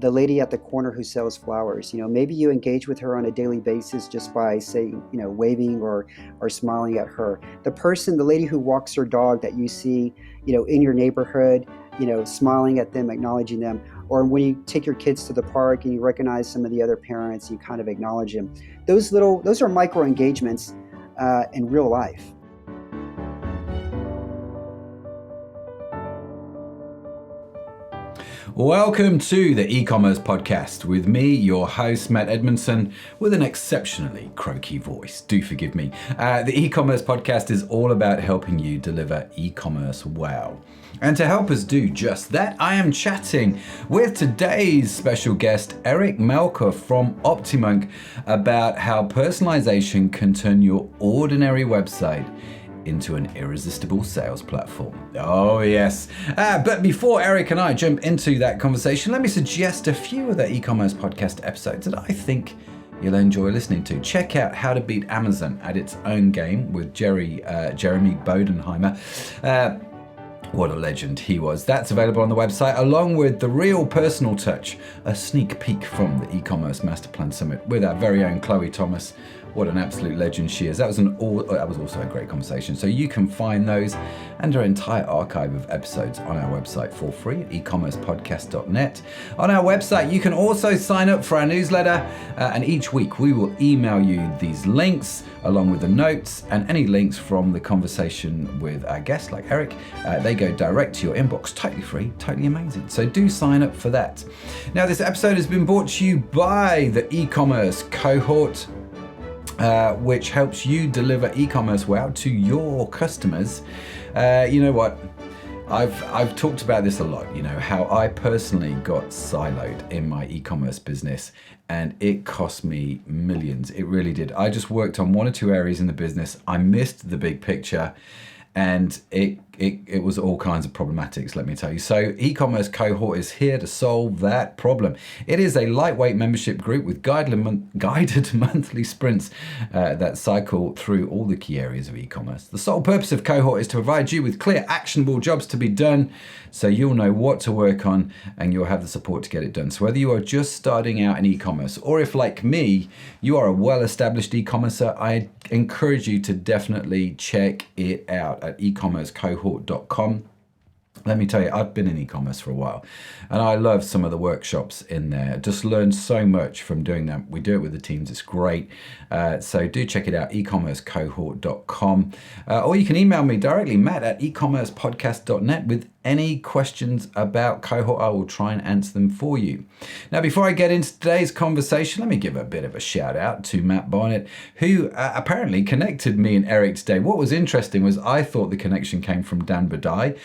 the lady at the corner who sells flowers. Maybe you engage with her on a daily basis just by saying, waving or smiling at her. The lady who walks her dog that you see, in your neighborhood, smiling at them, acknowledging them. Or when you take your kids to the park and you recognize some of the other parents, you kind of acknowledge them. Those are micro engagements in real life. Welcome to the e-commerce podcast with me, your host, Matt Edmondson, with an exceptionally croaky voice. Do forgive me. The e-commerce podcast is all about helping you deliver e-commerce wow. And to help us do just that, I am chatting with today's special guest, Eric Melchor from OptiMonk, about how personalization can turn your ordinary website into an irresistible sales platform. Oh yes. But before Eric and I jump into that conversation, let me suggest a few of the e-commerce podcast episodes that I think you'll enjoy listening to. Check out How to Beat Amazon at Its Own Game with Jeremy Bodenheimer. What a legend he was. That's available on the website, along with The Real Personal Touch, a sneak peek from the e-commerce master plan summit with our very own Chloe Thomas. What an absolute legend she is. That was also a great conversation. So you can find those and our entire archive of episodes on our website for free at ecommercepodcast.net. On our website, you can also sign up for our newsletter, and each week we will email you these links along with the notes and any links from the conversation with our guests like Eric. They go direct to your inbox, totally free, totally amazing. So do sign up for that. Now, this episode has been brought to you by the e-commerce cohort, which helps you deliver e-commerce wow to your customers. You know what? I've talked about this a lot, how I personally got siloed in my e-commerce business, and it cost me millions. It really did. I just worked on one or two areas in the business. I missed the big picture, and it was all kinds of problematics, let me tell you. So e-commerce cohort is here to solve that problem. It is a lightweight membership group with guided monthly sprints that cycle through all the key areas of e-commerce. The sole purpose of cohort is to provide you with clear, actionable jobs to be done, so you'll know what to work on and you'll have the support to get it done. So whether you are just starting out in e-commerce, or if, like me, you are a well-established e-commercer, I encourage you to definitely check it out at ecommercecohort.com. Let me tell you, I've been in e-commerce for a while, and I love some of the workshops in there. Just learned so much from doing that. We do it with the teams. It's great. So do check it out, ecommercecohort.com. Or you can email me directly, Matt at ecommercepodcast.net, with any questions about cohort. I will try and answer them for you. Now, before I get into today's conversation, let me give a bit of a shout out to Matt Barnett, who apparently connected me and Eric today. What was interesting was I thought the connection came from Dan Badai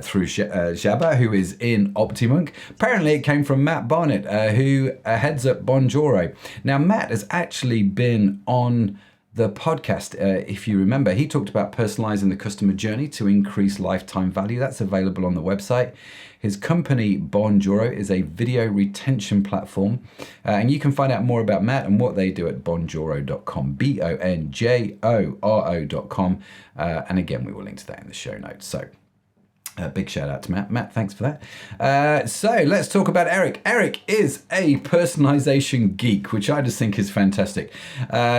through Jabba, who is in OptiMonk. Apparently it came from Matt Barnett, who heads up Bonjoro. Now, Matt has actually been on the podcast, if you remember. He talked about personalizing the customer journey to increase lifetime value. That's available on the website. His company, Bonjoro, is a video retention platform. And you can find out more about Matt and what they do at bonjoro.com, bonjoro.com. And again, we will link to that in the show notes. So big shout out to Matt. Matt, thanks for that. So let's talk about Eric. Eric is a personalization geek, which I just think is fantastic.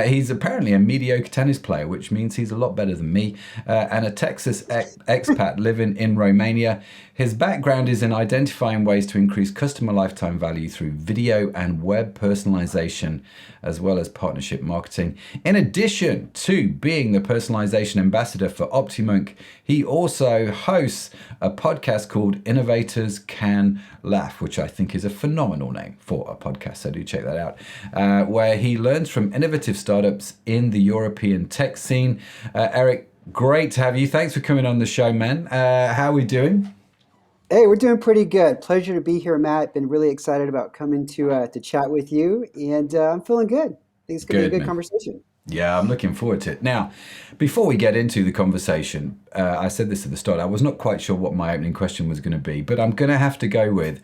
He's apparently a mediocre tennis player, which means he's a lot better than me, and a Texas expat living in Romania. His background is in identifying ways to increase customer lifetime value through video and web personalization, as well as partnership marketing. In addition to being the personalization ambassador for OptiMonk, he also hosts a podcast called Innovators Can Laugh, which I think is a phenomenal name for a podcast, so do check that out, where he learns from innovative startups in the European tech scene. Eric, great to have you. Thanks for coming on the show, man. How are we doing? Hey, we're doing pretty good. Pleasure to be here, Matt. Been really excited about coming to chat with you, and I'm feeling good. I think it's going to be a good conversation. Yeah, I'm looking forward to it. Now, before we get into the conversation, I said this at the start. I was not quite sure what my opening question was going to be, but I'm going to have to go with,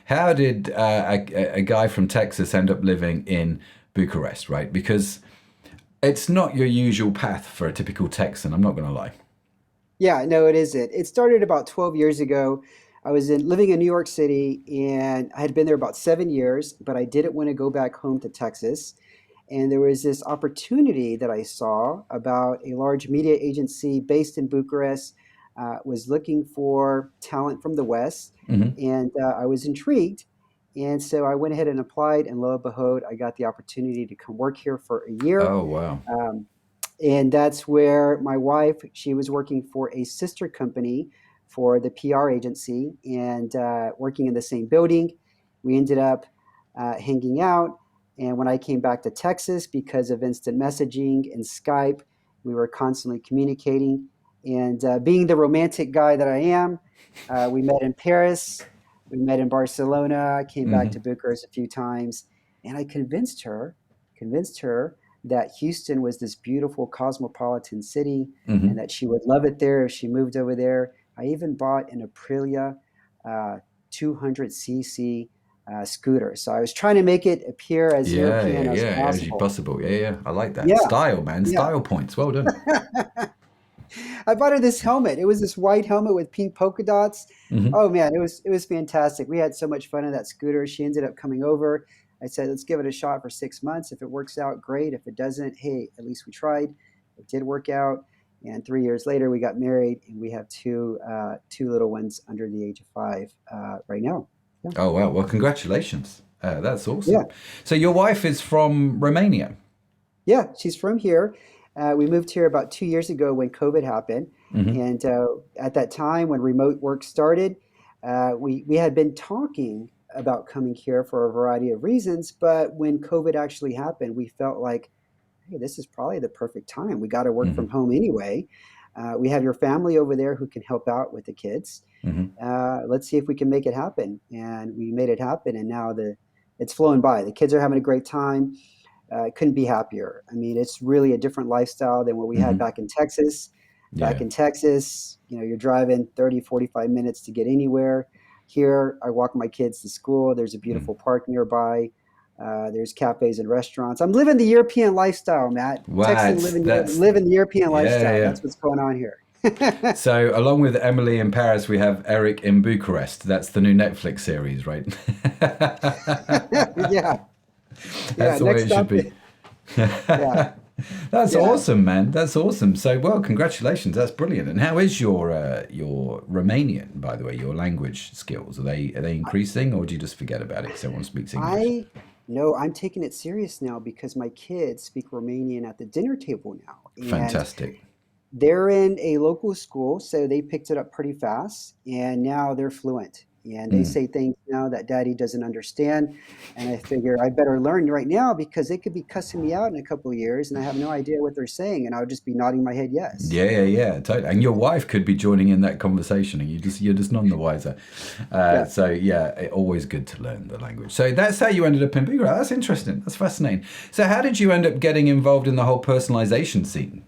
how did a guy from Texas end up living in Bucharest, right? Because it's not your usual path for a typical Texan, I'm not going to lie. Yeah, no, it isn't. It started about 12 years ago. I was living in New York City, and I had been there about 7 years, but I didn't want to go back home to Texas. And there was this opportunity that I saw about a large media agency based in Bucharest, was looking for talent from the West, Hmm. and I was intrigued. And so I went ahead and applied, and lo and behold, I got the opportunity to come work here for a year. Oh, wow. Um, and that's where my wife, she was working for a sister company for the PR agency, and working in the same building. We ended up hanging out. And when I came back to Texas, because of instant messaging and Skype, we were constantly communicating. And being the romantic guy that I am, we met in Paris, we met in Barcelona. I came back to Hmm. Bucharest a few times, and I convinced her that Houston was this beautiful cosmopolitan city, and Hmm. that she would love it there if she moved over there. I even bought an Aprilia 200cc scooter. So I was trying to make it appear as Yeah, yeah, European as yeah, as you possible. possible. Yeah, yeah. I like that. Yeah, Style, man. yeah. Style points. Well done. I bought her this helmet. It was this white helmet with pink polka dots. Hmm. Oh man, it was fantastic. We had so much fun on that scooter. She ended up coming over. I said, let's give it a shot for 6 months. If it works out, great. If it doesn't, hey, at least we tried. It did work out. And 3 years later, we got married, and we have two little ones under the age of 5 right now. Yeah, Oh, wow. Well, congratulations. That's yeah, awesome. So your wife is from Romania. yeah. She's from here. We moved here about 2 years ago when COVID happened, Hmm. and at that time when remote work started, we had been talking about coming here for a variety of reasons. But when COVID actually happened, we felt like, hey, this is probably the perfect time. We got to work from Hmm. home anyway. We have your family over there who can help out with the kids. Hmm. Let's see if we can make it happen. And we made it happen. And now it's flowing by. The kids are having a great time. Couldn't be happier. I mean, it's really a different lifestyle than what we had Hmm. back in Texas. Yeah. Back in Texas, you're driving 30, 45 minutes to get anywhere. Here, I walk my kids to school. There's a Mm. beautiful park nearby. There's cafes and restaurants. I'm living the European lifestyle, Matt. Wow, Texan living the European yeah, lifestyle. yeah. That's what's going on here. So along with Emily in Paris, we have Eric in Bucharest. That's the new Netflix series, right? Yeah, yeah. That's the way Next it should stop. be. Yeah, That's yeah. awesome, man. That's awesome. So, well, congratulations. That's brilliant. And how is your Romanian, by the way, your language skills? Are they increasing, or do you just forget about it because everyone speaks English? I no, I'm taking it serious now because my kids speak Romanian at the dinner table now, and Fantastic. they're in a local school, so they picked it up pretty fast, and now they're fluent. And they Mm. say things now that daddy doesn't understand. And I figure I better learn right now because they could be cussing me out in a couple of years, and I have no idea what they're saying, and I'll just be nodding my head yes. Yeah, yeah, yeah, totally. And your wife could be joining in that conversation, and you're just none the wiser. Yeah. So yeah, always good to learn the language. So that's how you ended up in Big. That's interesting. That's fascinating. So how did you end up getting involved in the whole personalization scene?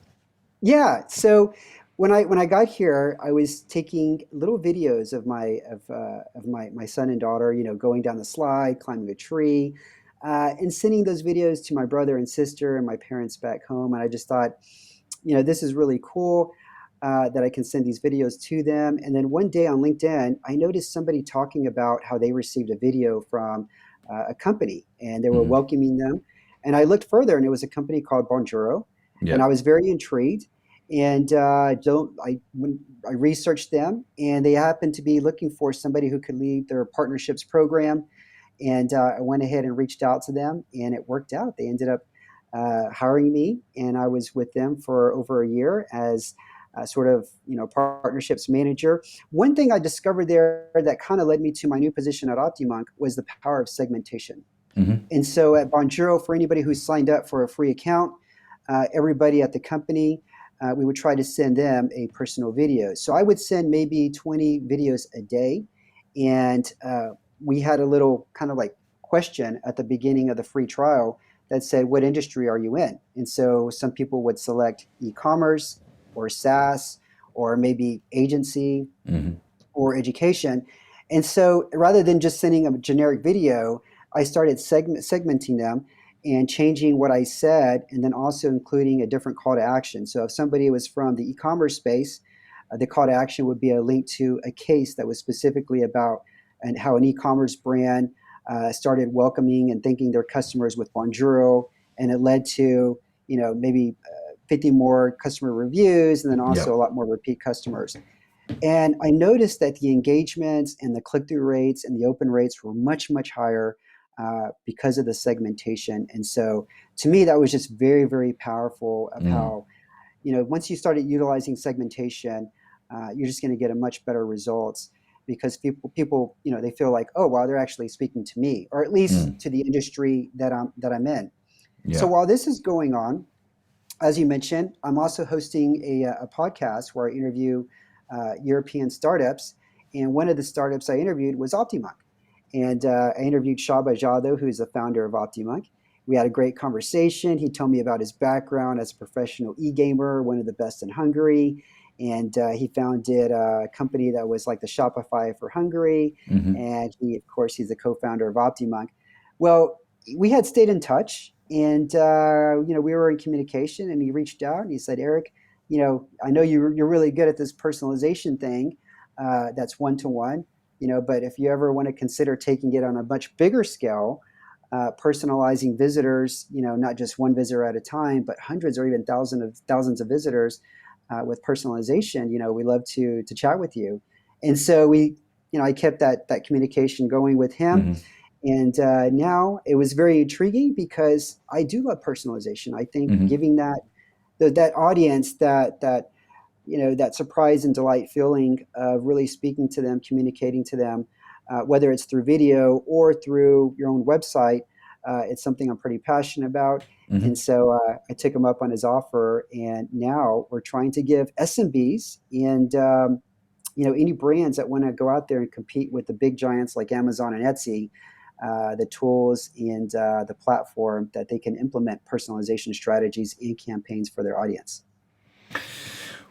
Yeah. So when I got here, I was taking little videos of my son and daughter, going down the slide, climbing a tree, and sending those videos to my brother and sister and my parents back home. And I just thought, this is really cool, that I can send these videos to them. And then one day on LinkedIn, I noticed somebody talking about how they received a video from a company, and they were Hmm. welcoming them. And I looked further, and it was a company called Bonjoro, and Yeah. I was very intrigued. And don't I when I researched them, and they happened to be looking for somebody who could lead their partnerships program. And I went ahead and reached out to them, and it worked out. They ended up hiring me, and I was with them for over a year as sort of partnerships manager. One thing I discovered there that kind of led me to my new position at OptiMonk was the power of segmentation. Hmm. And so at Bonjoro, for anybody who signed up for a free account, everybody at the company, we would try to send them a personal video. So I would send maybe 20 videos a day. And we had a little kind of like question at the beginning of the free trial that said, what industry are you in? And so some people would select e commerce or SaaS or maybe agency Hmm. or education. And so rather than just sending a generic video, I started segmenting them and changing what I said, and then also including a different call to action. So if somebody was from the e-commerce space, The call to action would be a link to a case that was specifically about and how an e-commerce brand started welcoming and thanking their customers with Bonjoro, and it led to maybe 50 more customer reviews, and then also a Yep. lot more repeat customers. And I noticed that the engagements and the click-through rates and the open rates were much, much higher because of the segmentation. And so to me, that was just very, very powerful of Mm. how, once you started utilizing segmentation, you're just going to get a much better results because people, they feel like, oh, wow, they're actually speaking to me, or at least Mm. to the industry that I'm in. So Yeah. while this is going on, as you mentioned, I'm also hosting a podcast where I interview European startups. And one of the startups I interviewed was OptiMonk. And I interviewed Shaba Jado, who is the founder of OptiMonk. We had a great conversation. He told me about his background as a professional e-gamer, one of the best in Hungary. And he founded a company that was like the Shopify for Hungary. Hmm. And of course, he's the co-founder of OptiMonk. Well, we had stayed in touch, and we were in communication, and he reached out and he said, Eric, I know you're really good at this personalization thing, that's one-to-one, but if you ever want to consider taking it on a much bigger scale, personalizing visitors, not just one visitor at a time, but hundreds or even thousands of visitors with personalization, we love to chat with you. And so I kept that communication going with him. Hmm. And now it was very intriguing because I do love personalization. I think Hmm. giving that audience that surprise and delight feeling of really speaking to them, communicating to them, whether it's through video or through your own website, it's something I'm pretty passionate about. And Hmm. so I took him up on his offer, and now we're trying to give SMBs and any brands that want to go out there and compete with the big giants like Amazon and Etsy, the tools and the platform that they can implement personalization strategies and campaigns for their audience.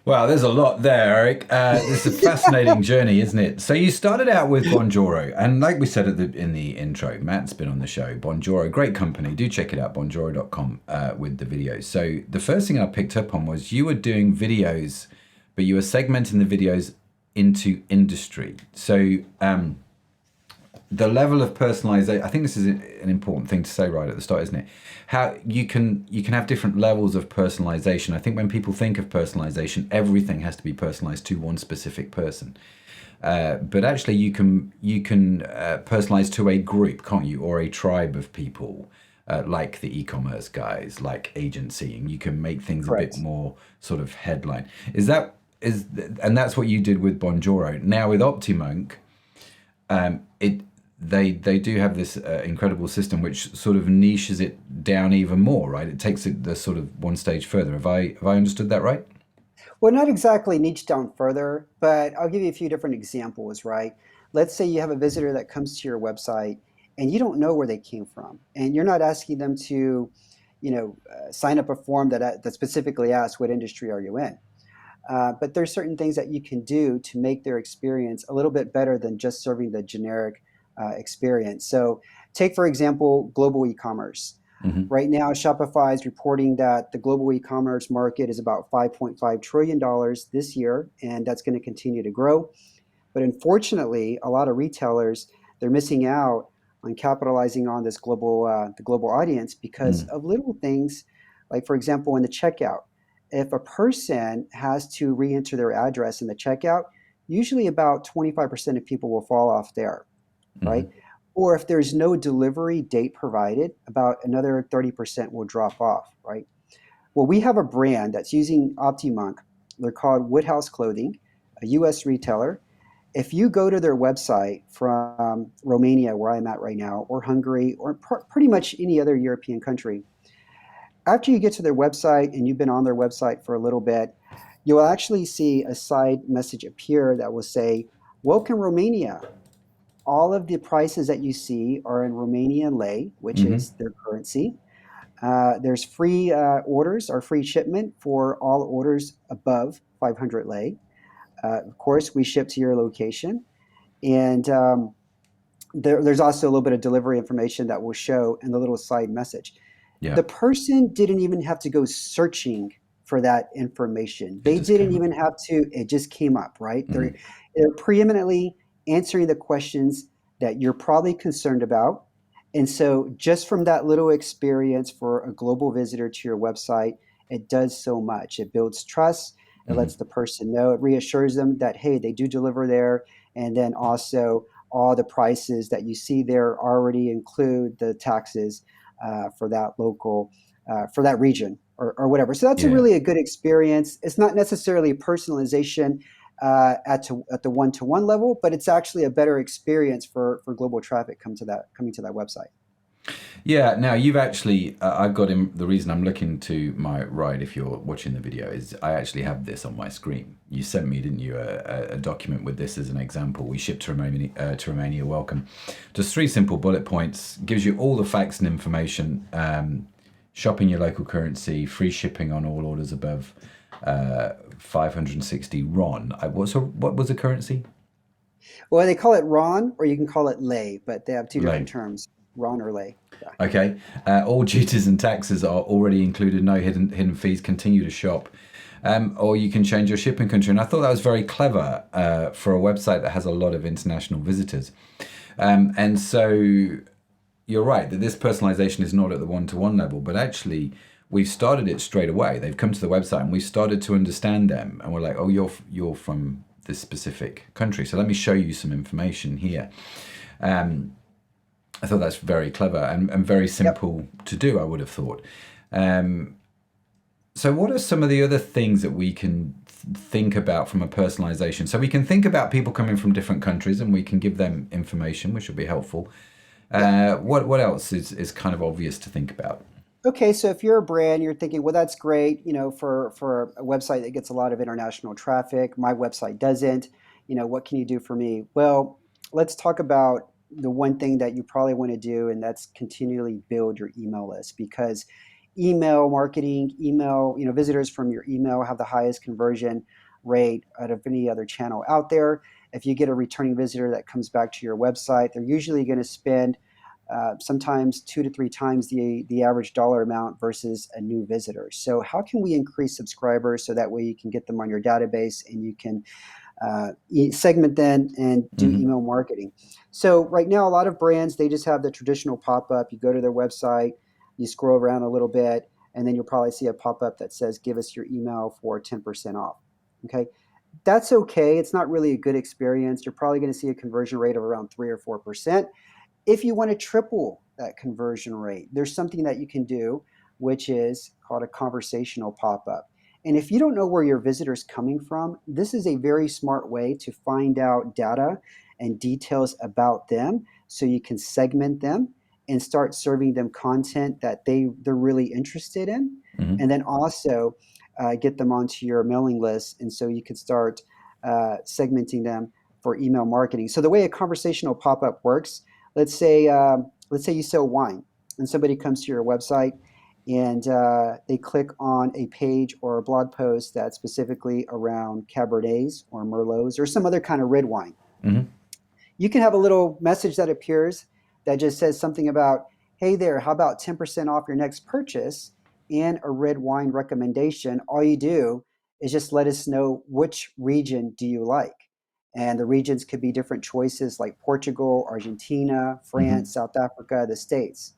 Wow, there's a lot there, Eric. This is a fascinating journey, isn't it? So you started out with Bonjoro, and like we said in the intro, Matt's been on the show. Bonjoro, great company. Do check it out, bonjoro.com, with the videos. So the first thing I picked up on was you were doing videos, but you were segmenting the videos into industry. So the level of personalization, I think this is an important thing to say right at the start, isn't it? How you can have different levels of personalization. I think when people think of personalization, everything has to be personalized to one specific person. But actually, you can personalize to a group, can't you, or a tribe of people, like the e-commerce guys, like agency, and you can make things a bit Correct. more sort of headline. And that's what you did with Bonjoro. Now with OptiMonk, it they do have this incredible system which sort of niches it down even more, right? It takes it the sort of one stage further. Have I understood that right? Well, not exactly niche down further, but I'll give you a few different examples, right? Let's say you have a visitor that comes to your website and you don't know where they came from, and you're not asking them to, sign up a form that specifically asks what industry are you in. But there's certain things that you can do to make their experience a little bit better than just serving the generic experience. So, take for example global e-commerce. Mm-hmm. Right now, Shopify is reporting that the global e-commerce market is about $5.5 trillion this year, and that's going to continue to grow. But unfortunately, a lot of retailers, they're missing out on capitalizing on this the global audience because Mm. of little things, like for example, in the checkout. If a person has to re-enter their address in the checkout, usually about 25% of people will fall off there, Mm-hmm. right? Or if there's no delivery date provided, about another 30% will drop off, right? Well, we have a brand that's using OptiMonk. They're called Woodhouse Clothing, a US retailer. If you go to their website from Romania, where I'm at right now, or Hungary, or pretty much any other European country, after you get to their website and you've been on their website for a little bit, you'll actually see a side message appear that will say, Welcome Romania. All of the prices that you see are in Romanian lei, which Mm-hmm. is their currency. There's free orders or free shipment for all orders above 500 lei. Of course, we ship to your location. And there's also a little bit of delivery information that will show in the little side message. Yeah. The person didn't even have to go searching for that information. It They just didn't came up. even have to, it just came up, right? Mhm. They're preeminently answering the questions that you're probably concerned about. And so, just from that little experience for a global visitor to your website, it does so much. It builds trust. It lets Mhm. the person know. It reassures them that, hey, they do deliver there. And then also, all the prices that you see there already include the taxes for that local, for that region or whatever. So that's a Yeah. really a good experience. It's not necessarily personalization at the one-to-one level, but it's actually a better experience for global traffic coming to that website. Yeah, now you've actually, I've got him. The reason I'm looking to my right, if you're watching the video, is I actually have this on my screen. You sent me, didn't you, a document with this as an example. We shipped to Romania. Welcome. Just 3 simple bullet points. Gives you all the facts and information. Shop in your local currency, free shipping on all orders above 560 RON. What was the currency? Well, they call it RON, or you can call it lei, but they have two different Lei. terms, RON or lei. Yeah. Okay. All duties and taxes are already included. No hidden fees. Continue to shop. Or you can change your shipping country. And I thought that was very clever for a website that has a lot of international visitors. And so you're right that this personalization is not at the one-to-one level, but actually we've started it straight away. They've come to the website and we started to understand them. And we're like, oh, you're from this specific country. So let me show you some information here. I thought that's very clever and very Yep. simple to do, I would have thought. Um, so, what are some of the other things that we can think about from a personalization? So, we can think about people coming from different countries and we can give them information, which will be helpful. Yep. What else is kind of obvious to think about? Okay, so if you're a brand, you're thinking, well, that's great, for a website that gets a lot of international traffic. My website doesn't. What can you do for me? Well, let's talk about the one thing that you probably want to do, and that's continually build your email list because email marketing, visitors from your email have the highest conversion rate out of any other channel out there. If you get a returning visitor that comes back to your website, they're usually going to spend sometimes 2 to 3 times the average dollar amount versus a new visitor. So how can we increase subscribers so that way you can get them on your database and you can segment them and do Hmm. email marketing? So right now, a lot of brands, they just have the traditional pop-up. You go to their website, you scroll around a little bit, and then you'll probably see a pop-up that says, give us your email for 10% off. Okay. That's okay. It's not really a good experience. You're probably going to see a conversion rate of around 3 or 4%. If you want to triple that conversion rate, there's something that you can do, which is called a conversational pop up. And if you don't know where your visitor's coming from, this is a very smart way to find out data and details about them so you can segment them and start serving them content that they're really interested in. Hmm. And then also get them onto your mailing list. And so you can start segmenting them for email marketing. So the way a conversational pop up works, let's say you sell wine and somebody comes to your website and they click on a page or a blog post that's specifically around Cabernets or Merlots or some other kind of red wine. Hmm. You can have a little message that appears that just says something about, hey there, how about 10% off your next purchase and a red wine recommendation? All you do is just let us know which region do you like. And the regions could be different choices like Portugal, Argentina, Hmm. France, South Africa, the States.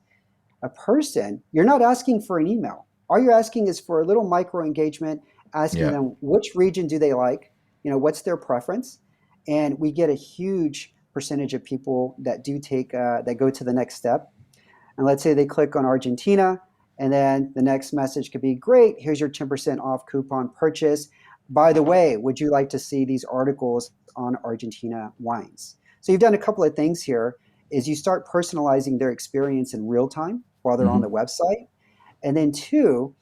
A person, you're not asking for an email. All you're asking is for a little micro engagement, asking Yeah. them which region do they like, what's their preference, and we get a huge percentage of people that do take that go to the next step. And let's say they click on Argentina, and then the next message could be, great, here's your 10% off coupon purchase. By the way, would you like to see these articles on Argentina wines? So you've done a couple of things here is you start personalizing their experience in real time while they're on Hmm. the website. And then two,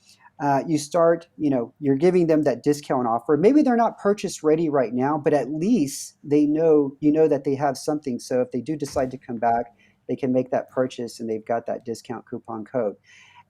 you start, you're giving them that discount offer. Maybe they're not purchase ready right now, but at least they know, that they have something. So if they do decide to come back, they can make that purchase and they've got that discount coupon code.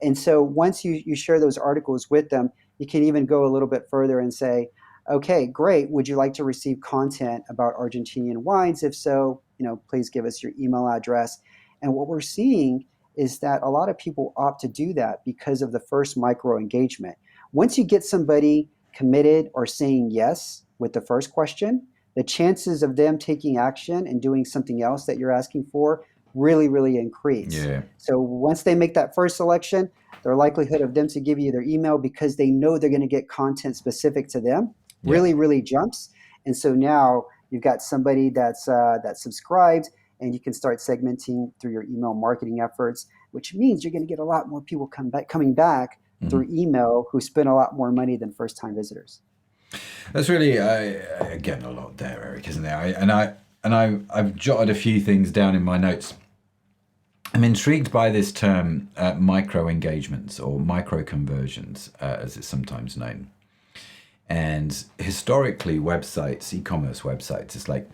And so once you share those articles with them, you can even go a little bit further and say, okay, great. Would you like to receive content about Argentinian wines? If so, please give us your email address. And what we're seeing is that a lot of people opt to do that because of the first micro engagement. Once you get somebody committed or saying yes with the first question, the chances of them taking action and doing something else that you're asking for really, really increase. Yeah. So once they make that first selection, their likelihood of them to give you their email because they know they're going to get content specific to them Yeah. really, really jumps. And so now you've got somebody that's subscribed, and you can start segmenting through your email marketing efforts, which means you're going to get a lot more people coming back through Mhm. email who spend a lot more money than first time visitors. That's really again a lot there, Eric, isn't there? I've jotted a few things down in my notes. I'm intrigued by this term, micro engagements or micro conversions, as it's sometimes known. And historically, websites, e-commerce websites, it's like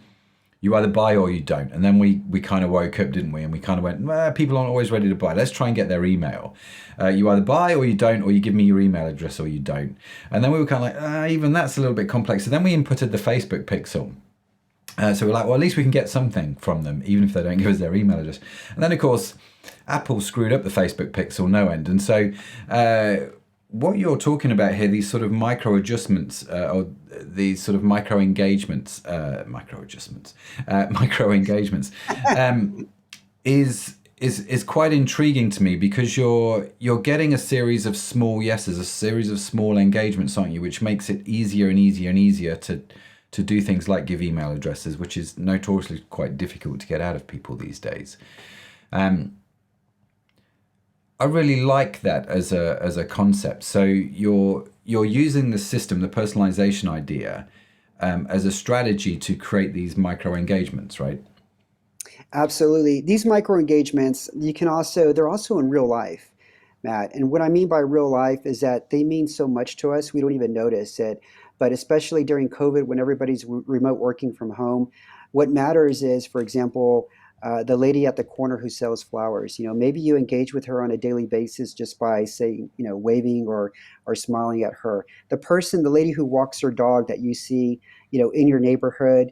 you either buy or you don't. And then we kind of woke up, didn't we? And we kind of went, well, people aren't always ready to buy. Let's try and get their email. You either buy or you don't, or you give me your email address or you don't. And then we were kind of like, even that's a little bit complex. So then we inputted the Facebook pixel. So we're like, well, at least we can get something from them, even if they don't give us their email address. And then, of course, Apple screwed up the Facebook pixel no end. And so what you're talking about here, these sort of micro adjustments or these sort of micro engagements, is quite intriguing to me, because you're getting a series of small yeses, a series of small engagements, aren't you? Which makes it easier and easier and easier to do things like give email addresses, which is notoriously quite difficult to get out of people these days. I really like that as a concept. So you're using the system, the personalization idea, as a strategy to create these micro engagements, right? Absolutely. These micro engagements, they're also in real life, Matt. And what I mean by real life is that they mean so much to us, we don't even notice it. But especially during COVID, when everybody's remote working from home, what matters is, for example, the lady at the corner who sells flowers. Maybe you engage with her on a daily basis just by saying, waving or smiling at her. The lady who walks her dog that you see, in your neighborhood,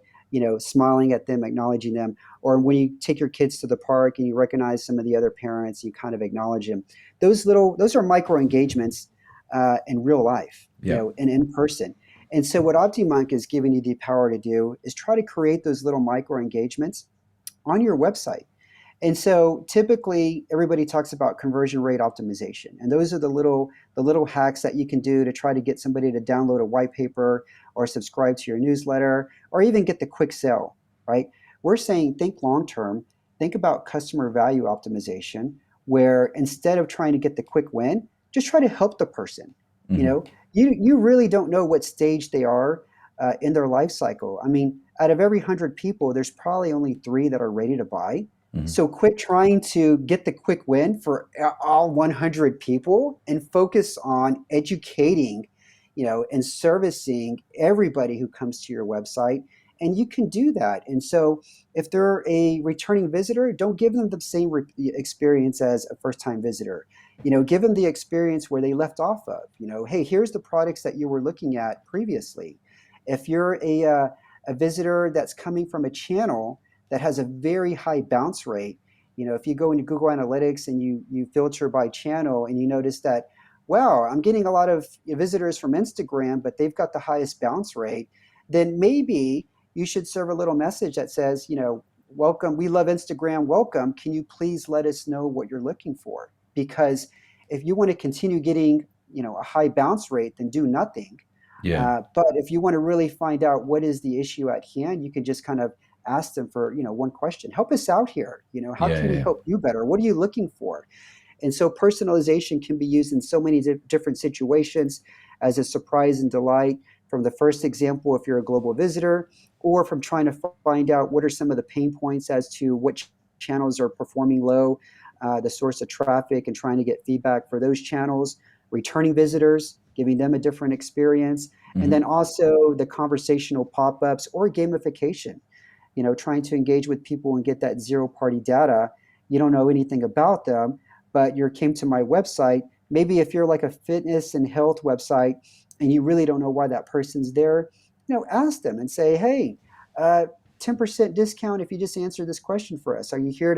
smiling at them, acknowledging them, or when you take your kids to the park and you recognize some of the other parents, you kind of acknowledge them. Those are micro engagements in real life, Yeah. and in person. And so what OptiMonk is giving you the power to do is try to create those little micro engagements on your website. And so typically everybody talks about conversion rate optimization. And those are the little hacks that you can do to try to get somebody to download a white paper or subscribe to your newsletter or even get the quick sale, right? We're saying think long term, think about customer value optimization, where instead of trying to get the quick win, just try to help the person. You Mm-hmm. know, you really don't know what stage they are in their life cycle. I mean, out of every 100 people, there's probably only 3 that are ready to buy. Mm-hmm. So quit trying to get the quick win for all 100 people and focus on educating, and servicing everybody who comes to your website. And you can do that. And so if they're a returning visitor, don't give them the same experience as a first time visitor. Give them the experience where they left off of. Hey, here's the products that you were looking at previously. If you're a visitor that's coming from a channel that has a very high bounce rate, if you go into Google Analytics and you filter by channel and you notice that, wow, I'm getting a lot of visitors from Instagram, but they've got the highest bounce rate, then maybe you should serve a little message that says, welcome, we love Instagram, welcome. Can you please let us know what you're looking for? Because if you want to continue getting, a high bounce rate, then do nothing. Yeah. But if you want to really find out what is the issue at hand, you can just kind of ask them for, one question. Help us out here. How Yeah. can we Yeah. help you better? What are you looking for? And so personalization can be used in so many different situations as a surprise and delight. From the first example, if you're a global visitor, or from trying to find out what are some of the pain points as to which channels are performing low, the source of traffic, and trying to get feedback for those channels. Returning visitors, giving them a different experience, and Mm-hmm. then also the conversational pop-ups or gamification. Trying to engage with people and get that zero-party data. You don't know anything about them, but you came to my website. Maybe if you're like a fitness and health website and you really don't know why that person's there, ask them and say, hey, 10% discount if you just answer this question for us. Are you here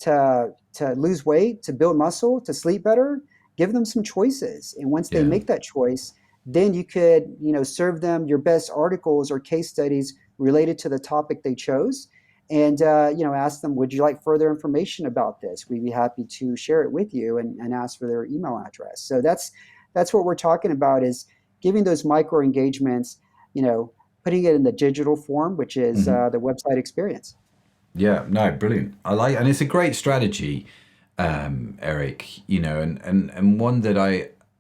to lose weight, to build muscle, to sleep better? give them some choices. And once they Yeah. make that choice, then you could, serve them your best articles or case studies related to the topic they chose. And, ask them, would you like further information about this? We'd be happy to share it with you, and ask for their email address. So that's what we're talking about, is giving those micro engagements, putting it in the digital form, which is Hmm. the website experience. Yeah, no, brilliant. And it's a great strategy, Eric. And one that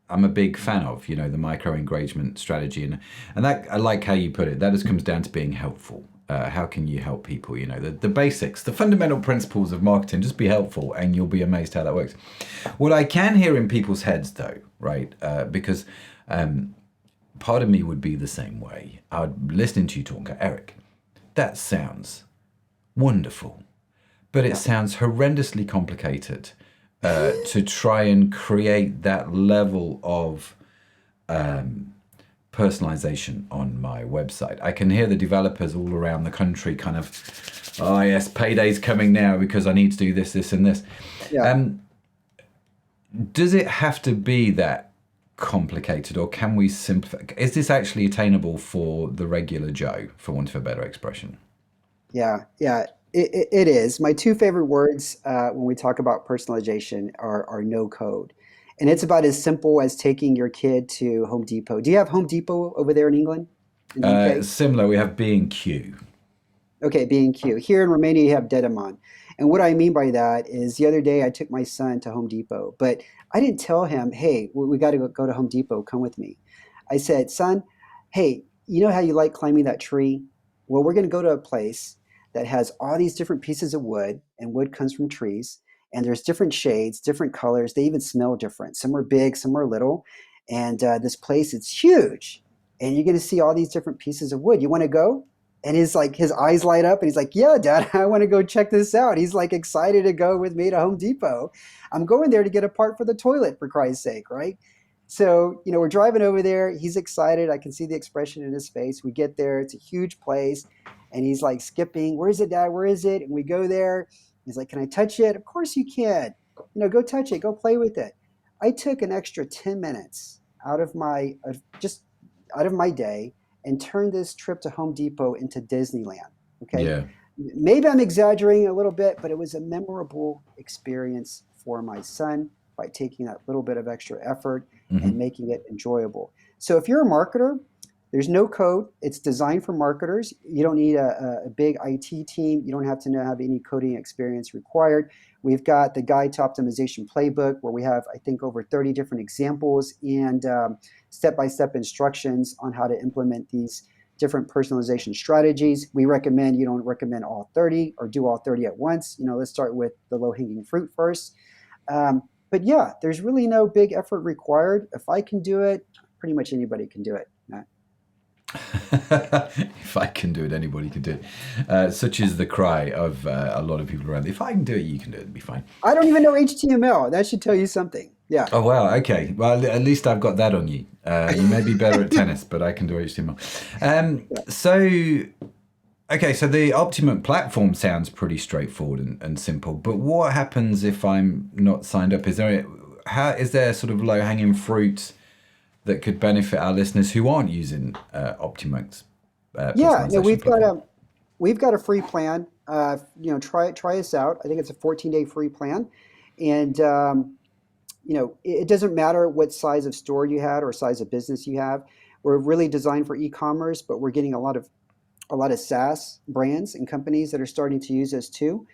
I'm a big fan of. The micro engagement strategy, and that, I like how you put it. That just comes down to being helpful. How can you help people? The basics, the fundamental principles of marketing. Just be helpful, and you'll be amazed how that works. What I can hear in people's heads, though, right? Because part of me would be the same way. I'd listening to you talk, Eric. That sounds wonderful, but it Yeah. sounds horrendously complicated to try and create that level of personalization on my website. I can hear the developers all around the country kind of, oh yes, payday's coming now because I need to do this, this, and this. Yeah. Does it have to be that complicated, or can we simplify? Is this actually attainable for the regular Joe, for want of a better expression? Yeah, yeah, it is. My two favorite words when we talk about personalization are no code. And it's about as simple as taking your kid to Home Depot. Do you have Home Depot over there in England, in the UK? Similar, we have B&Q. Okay, B&Q. Here in Romania, you have Dedemon. And what I mean by that is the other day I took my son to Home Depot, but I didn't tell him, hey, we got to go to Home Depot, come with me. I said, son, hey, you know how you like climbing that tree? Well, we're going to go to a place that has all these different pieces of wood, and wood comes from trees, and there's different shades, different colors. They even smell different. Some are big, some are little. And this place, it's huge. And you're going to see all these different pieces of wood. You want to go? And his eyes light up, and he's like, yeah, Dad, I want to go check this out. He's like excited to go with me to Home Depot. I'm going there to get a part for the toilet, for Christ's sake, right? So, we're driving over there. He's excited. I can see the expression in his face. We get there. It's a huge place. And he's like skipping. Where is it, Dad? Where is it? And we go there. He's like, can I touch it? Of course you can. Go touch it. Go play with it. I took an extra 10 minutes just out of my day, and turned this trip to Home Depot into Disneyland. Okay. Yeah. Maybe I'm exaggerating a little bit, but it was a memorable experience for my son by taking that little bit of extra effort and Hmm. making it enjoyable. So if you're a marketer, there's no code. It's designed for marketers. You don't need a big IT team. You don't have to have any coding experience required. We've got the Guide to Optimization Playbook, where we have, I think, over 30 different examples and step-by-step instructions on how to implement these different personalization strategies. We recommend, you don't recommend all 30 or do all 30 at once. Let's start with the low-hanging fruit first. But yeah, there's really no big effort required. If I can do it, pretty much anybody can do it, Matt. If I can do it, anybody can do it. Such is the cry of a lot of people around. If I can do it, you can do it. It'll be fine. I don't even know HTML. That should tell you something. Yeah. Oh wow. Okay. Well, at least I've got that on you. You may be better at tennis, but I can do HTML. Okay. So the OptiMonk platform sounds pretty straightforward and simple. But what happens if I'm not signed up? Is there sort of low hanging fruit that could benefit our listeners who aren't using OptiMonk's Yeah. No, personalization platform? we've got a free plan. Try us out. I think it's a 14-day free plan, and it doesn't matter what size of store you had or size of business you have. We're really designed for e-commerce, but we're getting a lot of SaaS brands and companies that are starting to use us too,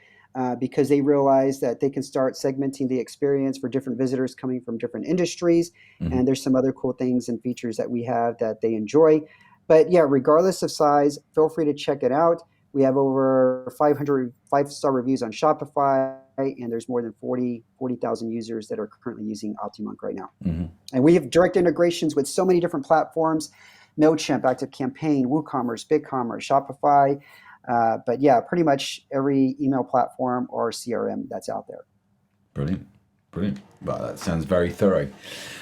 because they realize that they can start segmenting the experience for different visitors coming from different industries. Hmm. And there's some other cool things and features that we have that they enjoy. But yeah, regardless of size, feel free to check it out. We have over 500 five-star reviews on Shopify, and there's more than 40,000 users that are currently using OptiMonk right now. Hmm. And we have direct integrations with so many different platforms: MailChimp, ActiveCampaign, WooCommerce, BigCommerce, Shopify. But yeah, pretty much every email platform or CRM that's out there. Brilliant. Brilliant. Well, that sounds very thorough.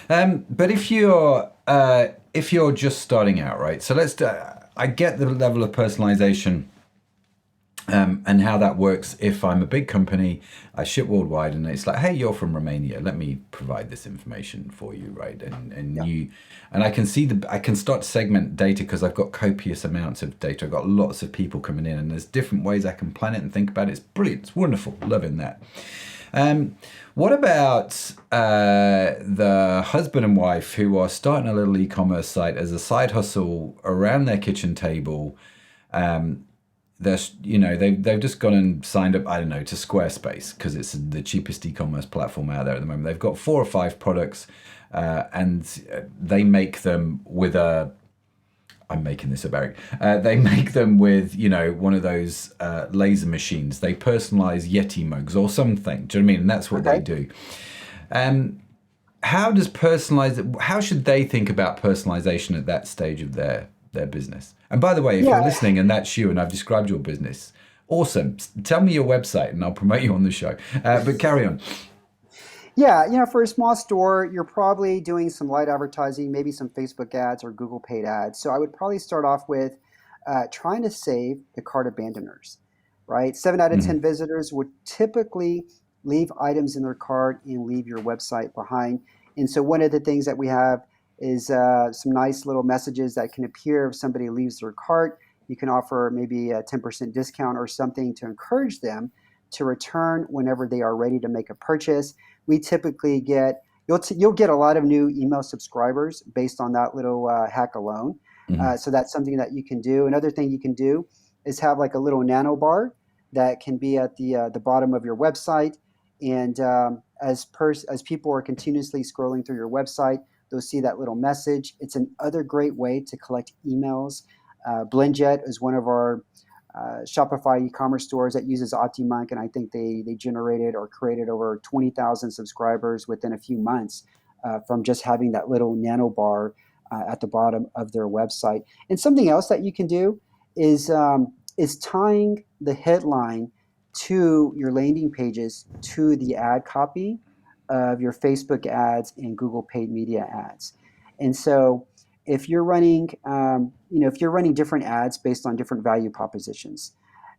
But if you're just starting out, right? So I get the level of personalization And how that works. If I'm a big company, I ship worldwide, and it's like, hey, you're from Romania. Let me provide this information for you, right? Yeah. And I can I can start to segment data because I've got copious amounts of data. I've got lots of people coming in, and there's different ways I can plan it and think about it. It's brilliant. It's wonderful. Loving that. What about the husband and wife who are starting a little e-commerce site as a side hustle around their kitchen table? They've just gone and signed up, I don't know, to Squarespace because it's the cheapest e-commerce platform out there at the moment. They've got 4 or 5 products, and they make them with I'm making this up, Eric. They make them with, one of those laser machines. They personalize Yeti mugs or something. Do you know what I mean? And that's what they do. How should they think about personalization at that stage of their business? And by the way, if you're listening and that's you and I've described your business, awesome. Tell me your website and I'll promote you on the show. But carry on. Yeah, for a small store, you're probably doing some light advertising, maybe some Facebook ads or Google paid ads. So I would probably start off with trying to save the cart abandoners, right? 7 out of 10 visitors would typically leave items in their cart and leave your website behind. And so one of the things that we have is some nice little messages that can appear if somebody leaves their cart. You can offer maybe a 10% discount or something to encourage them to return whenever they are ready to make a purchase. We typically you'll get a lot of new email subscribers based on that little hack alone. So that's something that you can do. Another thing you can do is have like a little nano bar that can be at the bottom of your website. And as people are continuously scrolling through your website, they'll see that little message. It's another great way to collect emails. Blendjet is one of our Shopify e-commerce stores that uses OptiMonk, and I think they generated or created over 20,000 subscribers within a few months from just having that little nano bar at the bottom of their website. And something else that you can do is tying the headline to your landing pages to the ad copy of your Facebook ads and Google paid media ads. And so if you're running, different ads based on different value propositions,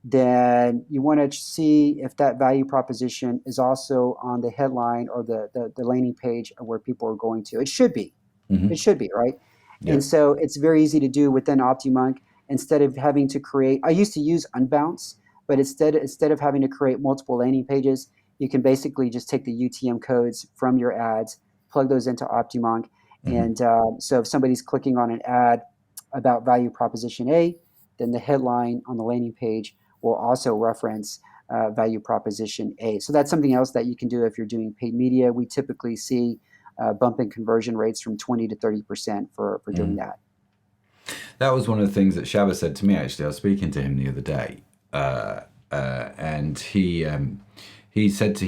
then you want to see if that value proposition is also on the headline or the landing page of where people are going to. It should be. It should be, right? Yeah. And so it's very easy to do within OptiMonk. Instead of having to create, I used to use Unbounce, but instead of having to create multiple landing pages, you can basically just take the UTM codes from your ads, plug those into OptiMonk. And so if somebody's clicking on an ad about value proposition A, then the headline on the landing page will also reference value proposition A. So that's something else that you can do if you're doing paid media. We typically see bumping conversion rates from 20 to 30% for doing that. That was one of the things that Shaba said to me, actually. I was speaking to him the other day, and he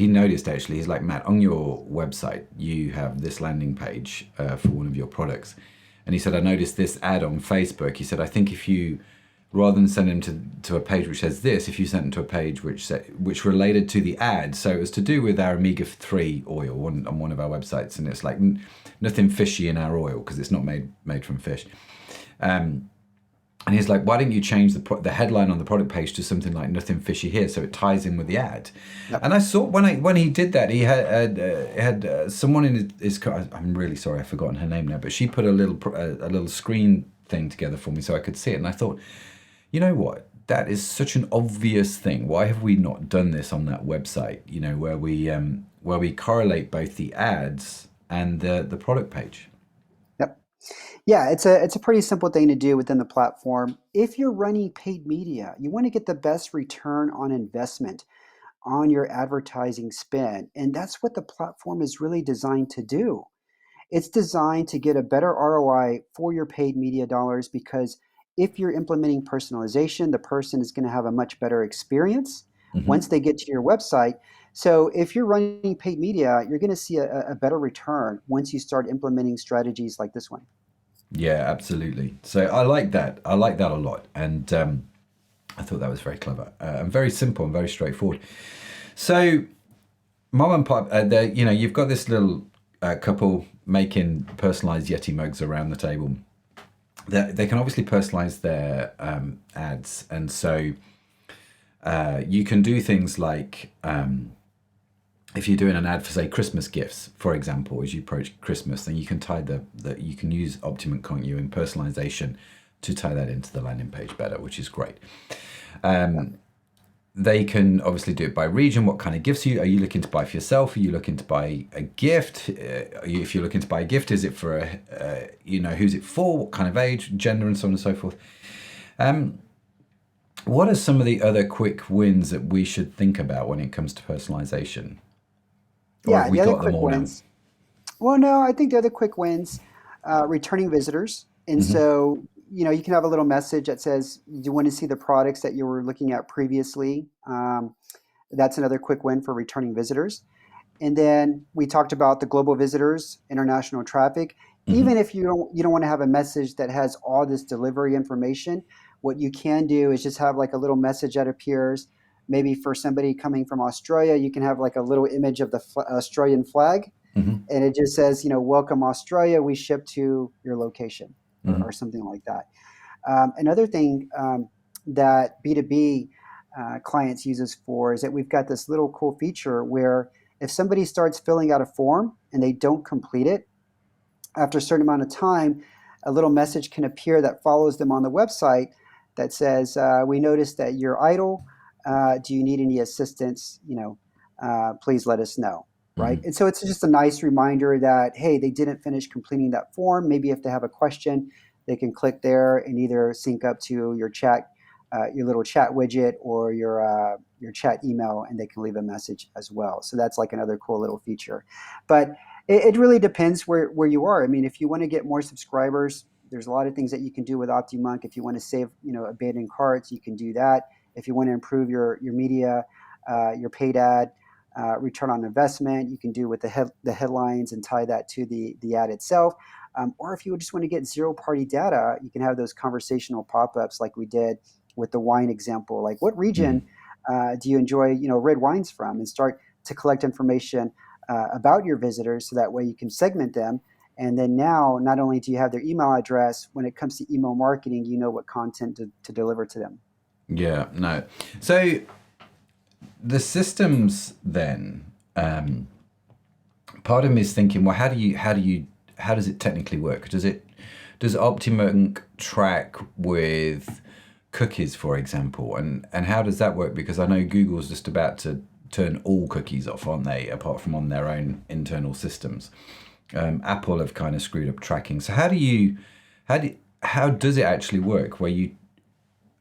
noticed, actually, he's like, Matt, on your website, you have this landing page for one of your products. And he said, I noticed this ad on Facebook. He said, I think if you, rather than send him to a page which says this, if you sent him to a page which related to the ad, so it was to do with our omega-3 oil on one of our websites. And it's like nothing fishy in our oil because it's not made from fish. And he's like, why don't you change the headline on the product page to something like nothing fishy here, so it ties in with the ad? Yep. And I saw when he did that, he had someone in his I'm really sorry, I've forgotten her name now, but she put a little screen thing together for me so I could see it. And I thought, you know what? That is such an obvious thing. Why have we not done this on that website? Where we correlate both the ads and the product page. Yeah, it's a pretty simple thing to do within the platform. If you're running paid media, you want to get the best return on investment on your advertising spend. And that's what the platform is really designed to do. It's designed to get a better ROI for your paid media dollars, because if you're implementing personalization, the person is going to have a much better experience once they get to your website. So if you're running paid media, you're going to see a better return once you start implementing strategies like this one. Yeah, absolutely. So I like that. I like that a lot. And I thought that was very clever and very simple and very straightforward. So mom and pop, you've got this little couple making personalized Yeti mugs around the table. They can obviously personalize their ads. And so You can do things like if you're doing an ad for, say, Christmas gifts, for example, as you approach Christmas, then you can tie you can use OptiMonk, can't you, in personalization to tie that into the landing page better, which is great. They can obviously do it by region. What kind of gifts are you looking to buy for yourself? Are you looking to buy a gift? If you're looking to buy a gift, is it for who's it for? What kind of age, gender, and so on and so forth? What are some of the other quick wins that we should think about when it comes to personalization? Or Yeah, have we the other got them quick all now? wins. Well, no, I think the other quick wins, returning visitors. And Hmm. so, you can have a little message that says, you want to see the products that you were looking at previously. That's another quick win for returning visitors. And then we talked about the global visitors, international traffic. Hmm. Even if you don't want to have a message that has all this delivery information, what you can do is just have like a little message that appears. Maybe for somebody coming from Australia, you can have like a little image of the Australian flag, Hmm. and it just says, welcome Australia, we ship to your location, or Hmm. something like that. Another thing that B2B clients use us for is that we've got this little cool feature where if somebody starts filling out a form and they don't complete it, after a certain amount of time, a little message can appear that follows them on the website that says, "We noticed that you're idle. Do you need any assistance? Please let us know." Right, Hmm. and so it's just a nice reminder that hey, they didn't finish completing that form. Maybe if they have a question, they can click there and either sync up to your chat, your little chat widget, or your chat email, and they can leave a message as well. So that's like another cool little feature. But it really depends where you are. I mean, if you want to get more subscribers, there's a lot of things that you can do with OptiMonk. If you want to save, abandoned carts, you can do that. If you want to improve your media, your paid ad return on investment, you can do with the headlines and tie that to the ad itself. Or if you just want to get zero party data, you can have those conversational pop ups like we did with the wine example. Like, what region Hmm. do you enjoy, red wines from, and start to collect information about your visitors so that way you can segment them. And then now, not only do you have their email address, when it comes to email marketing, you know what content to deliver to them. Yeah, no. So the systems then, part of me is thinking, well, how does it technically work? Does OptiMonk track with cookies, for example, and how does that work? Because I know Google's just about to turn all cookies off, aren't they? Apart from on their own internal systems. Apple have kind of screwed up tracking. So how do how does it actually work?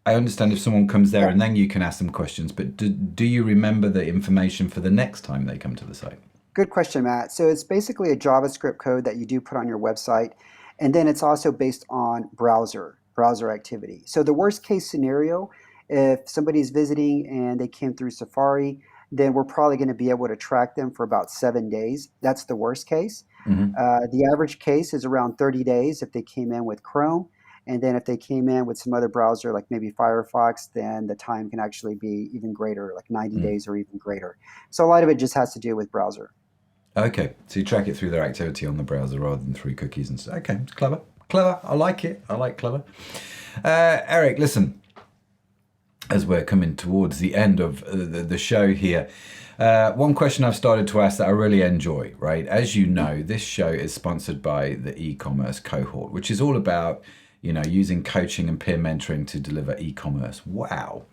I understand if someone comes there Yeah, and then you can ask them questions, but do you remember the information for the next time they come to the site? good question, Matt. So it's basically a JavaScript code that you do put on your website, and then it's also based on browser activity. So the worst case scenario, if somebody's visiting and they came through Safari, then we're probably going to be able to track them for about 7 days. That's the worst case. Hmm. The average case is around 30 days if they came in with Chrome. And then if they came in with some other browser, like maybe Firefox, then the time can actually be even greater, like 90 Mm. days or even greater. So a lot of it just has to do with browser. Okay, so you track it through their activity on the browser rather than through cookies and stuff. Okay, it's clever. Clever. I like it. I like clever. Eric, listen, as we're coming towards the end of the show here, one question I've started to ask that I really enjoy, right? As you know, this show is sponsored by the e-commerce cohort, which is all about, using coaching and peer mentoring to deliver e-commerce. Wow.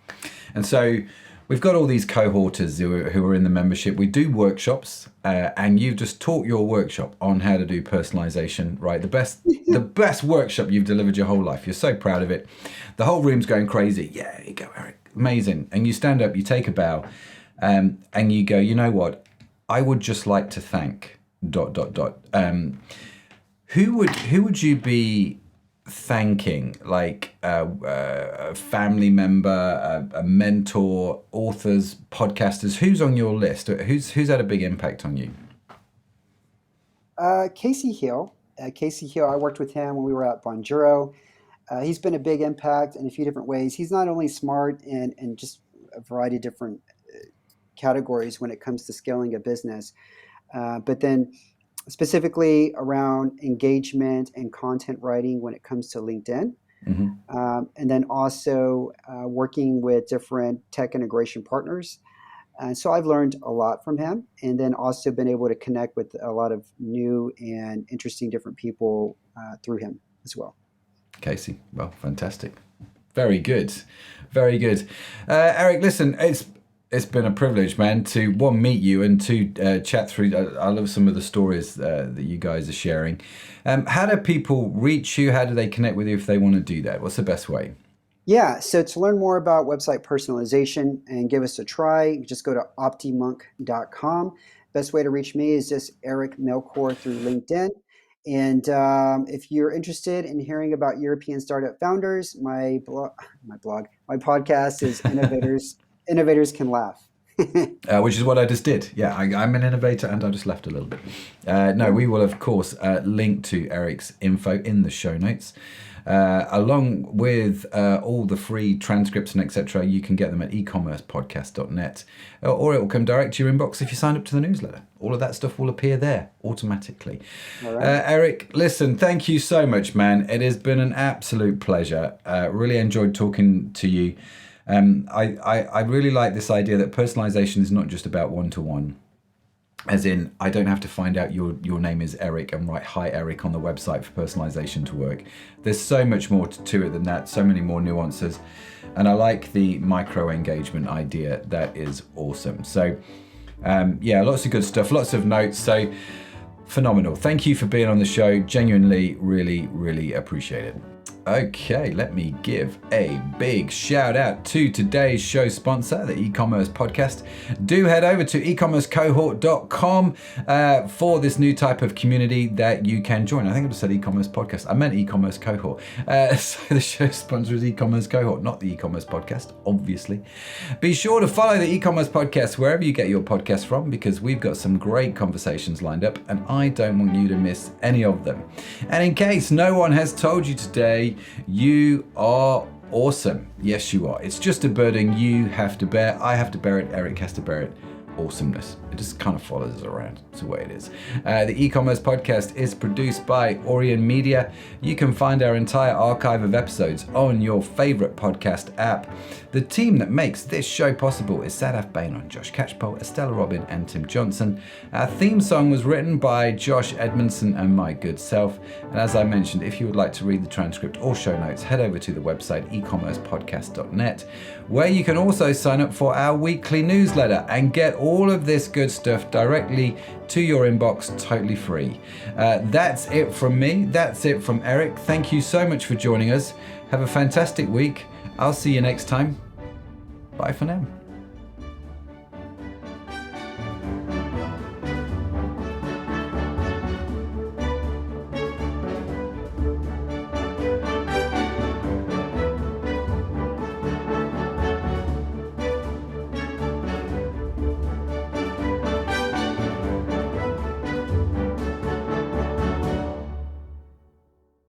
And so we've got all these cohorters who are in the membership. We do workshops, and you've just taught your workshop on how to do personalization, right? The best workshop you've delivered your whole life. You're so proud of it. The whole room's going crazy. Yeah, there you go, Eric. Amazing. And you stand up, you take a bow, and you go, you know what? I would just like to thank dot dot dot. Who would you be thanking, like a family member, a mentor, authors, podcasters? Who's on your list? Who's had a big impact on you? Casey Hill. Casey Hill, I worked with him when we were at Bonjoro. He's been a big impact in a few different ways. He's not only smart in just a variety of different categories when it comes to scaling a business, but then specifically around engagement and content writing when it comes to LinkedIn. And then also working with different tech integration partners. And so I've learned a lot from him, and then also been able to connect with a lot of new and interesting different people through him as well. Casey, well, fantastic. Very good. Very good. Eric, listen, it's been a privilege, man, to one, meet you, and two, chat through. I love some of the stories that you guys are sharing. How do people reach you? How do they connect with you if they want to do that? What's the best way? Yeah, so to learn more about website personalization and give us a try, just go to optimonk.com. Best way to reach me is just Eric Melchor through LinkedIn. And if you're interested in hearing about European startup founders, my podcast is Innovators Can Laugh. Which is what I just did. Yeah, I'm an innovator, and I just left a little bit. No, we will, of course, link to Eric's info in the show notes. Along with all the free transcripts and etc. You can get them at ecommercepodcast.net, or it will come direct to your inbox if you sign up to the newsletter. All of that stuff will appear there automatically. All right. Eric, listen, thank you so much, man. It has been an absolute pleasure. Really enjoyed talking to you. I really like this idea that personalization is not just about one-to-one. As in, I don't have to find out your name is Eric and write "Hi Eric" on the website for personalization to work. There's so much more to it than that, so many more nuances. And I like the micro engagement idea. That is awesome. So yeah, lots of good stuff, lots of notes. So phenomenal. Thank you for being on the show. Genuinely, really, really appreciate it. Okay, let me give a big shout out to today's show sponsor, the e-commerce podcast. Do head over to ecommercecohort.com for this new type of community that you can join. I think I just said e-commerce podcast. I meant e-commerce cohort. So the show sponsor is e-commerce cohort, not the e-commerce podcast, obviously. Be sure to follow the e-commerce podcast wherever you get your podcast from, because we've got some great conversations lined up and I don't want you to miss any of them. And in case no one has told you today, you are awesome. Yes, you are. It's just a burden you have to bear. I have to bear it. Eric has to bear it. Awesomeness. It just kind of follows us around. It's the way it is. The e-commerce podcast is produced by Orion Media. You can find our entire archive of episodes on your favorite podcast app. The team that makes this show possible is Sadaf Bainon, Josh Catchpole, Estella Robin, and Tim Johnson. Our theme song was written by Josh Edmondson and my good self. And as I mentioned, if you would like to read the transcript or show notes, head over to the website ecommercepodcast.net, where you can also sign up for our weekly newsletter and get all of this good stuff directly to your inbox, totally free. That's it from me. That's it from Eric. Thank you so much for joining us. Have a fantastic week. I'll see you next time. Bye for now.